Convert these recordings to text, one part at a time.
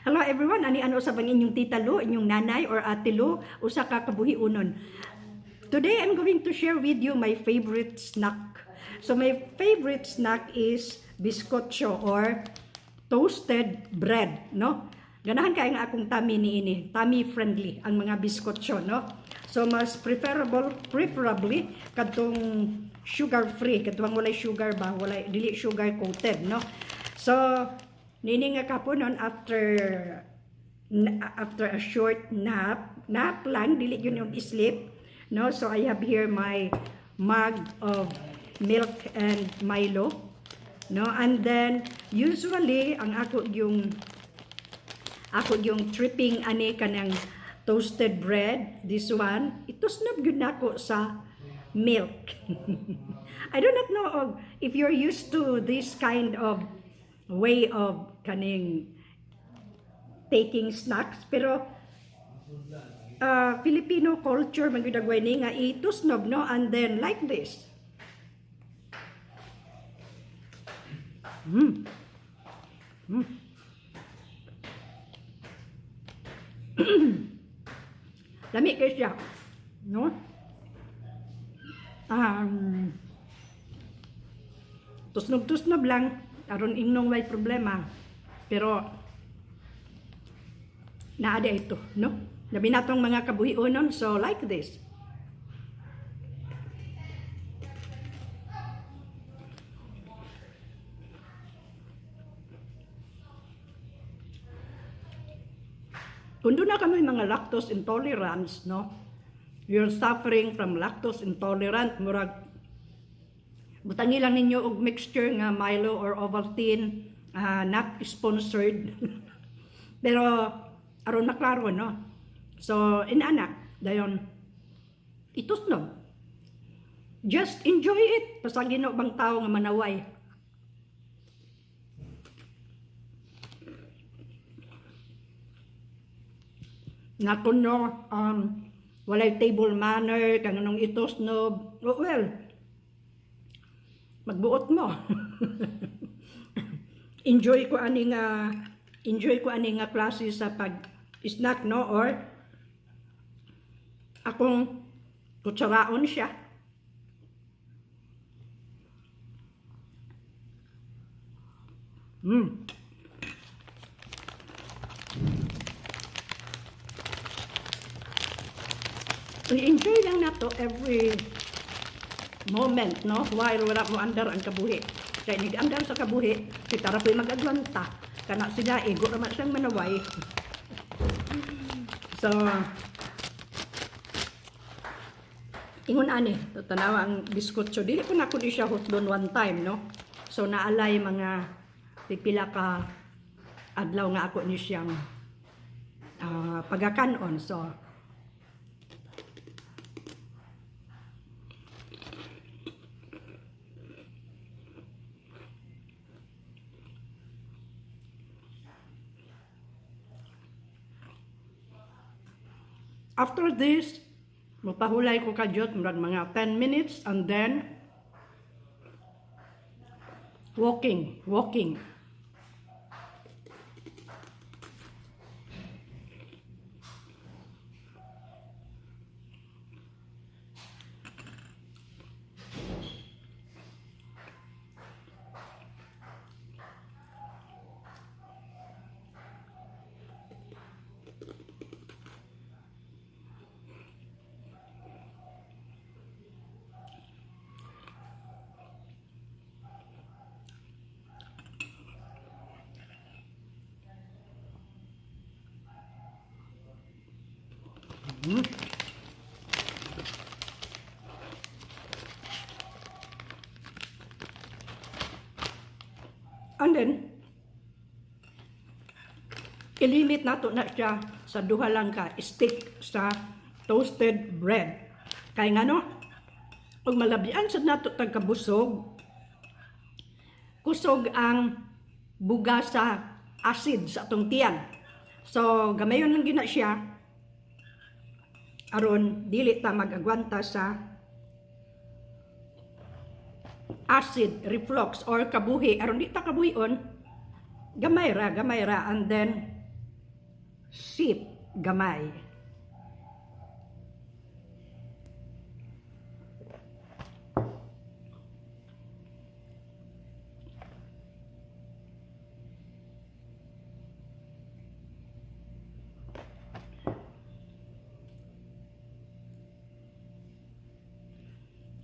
Hello everyone, ani ano sa inyong tita Lu, inyong nanay or ate Lu, usa ka kabuhi unon. Today I'm going to share with you my favorite snack. So my favorite snack is bizcocho or toasted bread, no? Ganahan kay nga akong tummy niini, tummy friendly ang mga bizcocho, no? So mas preferably kadtong sugar free, kadtong walay sugar ba, walay dili sugar coated, no? So nini nga kaponon after a short nap lang, dili yun yung sleep, no? So I have here my mug of milk and Milo, no? And then usually ang ako yung tripping ani kanang toasted bread, this one itusnob gyud nako sa milk. I do not know if you're used to this kind of way of kaning taking snacks, pero Filipino culture magudagway ni nga itusnob, no? And then like this. Lami kayo siya, no? Tusnob lang aron ingnon way problema, pero naada ito, no? Labi natong mga kabuhi-unon, so like this. Kung doon na kami mga lactose intolerance, no? You're suffering from lactose intolerant, murag butangi lang ninyo og mixture nga Milo or Ovaltine, not sponsored. Pero aron maklaro, no? So inana dayon itusnob. Just enjoy it. Pasagino bang tao nga manaway. Nakuno walay table manner kanang itusnob. Well, magbuot mo. enjoy ko ani nga klase sa pag snack, no? Or akong kutsaraon siya. I-enjoy lang na to every moment, no? While wala mo andar ang kabuhi. Kaya nag-andar sa kabuhi, si Tarapoy mag-agwanta. Kana sila, ego naman siyang manaway. So, ingon ani, tanawa ang biskotso. Dili ko na ko di siya hot doon one time, no? So, naalay mga pipila ka adlaw nga ako ni siyang pagakanon. So, after this, magpahulay ko kadyot mga 10 minutes and then walking. And then, ilimit nato na siya sa duha lang ka stick sa toasted bread. Kaya nga, no, pag malabian sa nato tagkabusog, kusog ang buga sa acid sa atong tiyan. So, gamayon lang gina siya aron dili ta mag-agwanta sa acid reflux or kabuhi. Aron di ta kabuhion, gamay ra and then sip gamay.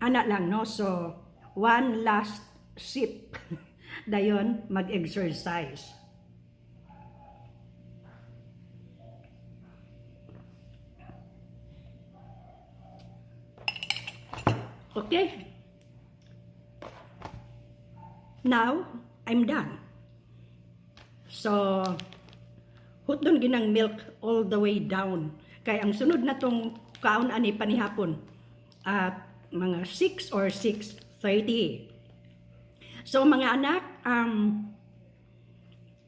Ana lang, no? So, one last sip. Dayon, mag-exercise. Okay? Now, I'm done. So, hutdon ginang milk all the way down. Kaya ang sunod na tong kaon ani panihapon at mga 6 or 6:30. So mga anak,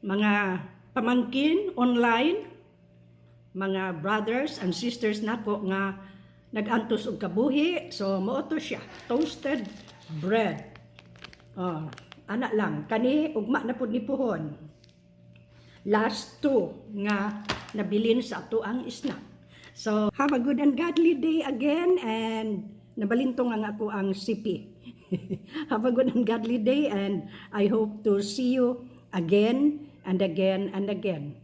mga pamangkin online, mga brothers and sisters nako nga nag-antos og kabuhi, so mao to siya, toasted bread. Ana lang kani ugma na pud ni puhon. Last two nga nabilin sa ato ang snack. So have a good and godly day again, and nabalintong ang ako ang sipi. Have a good and godly day, and I hope to see you again and again and again.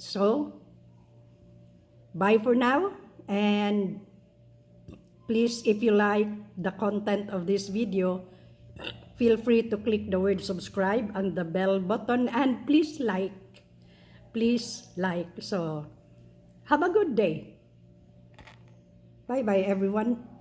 So, bye for now, and please, if you like the content of this video, feel free to click the word subscribe and the bell button, and please like. So, have a good day. Bye-bye, everyone.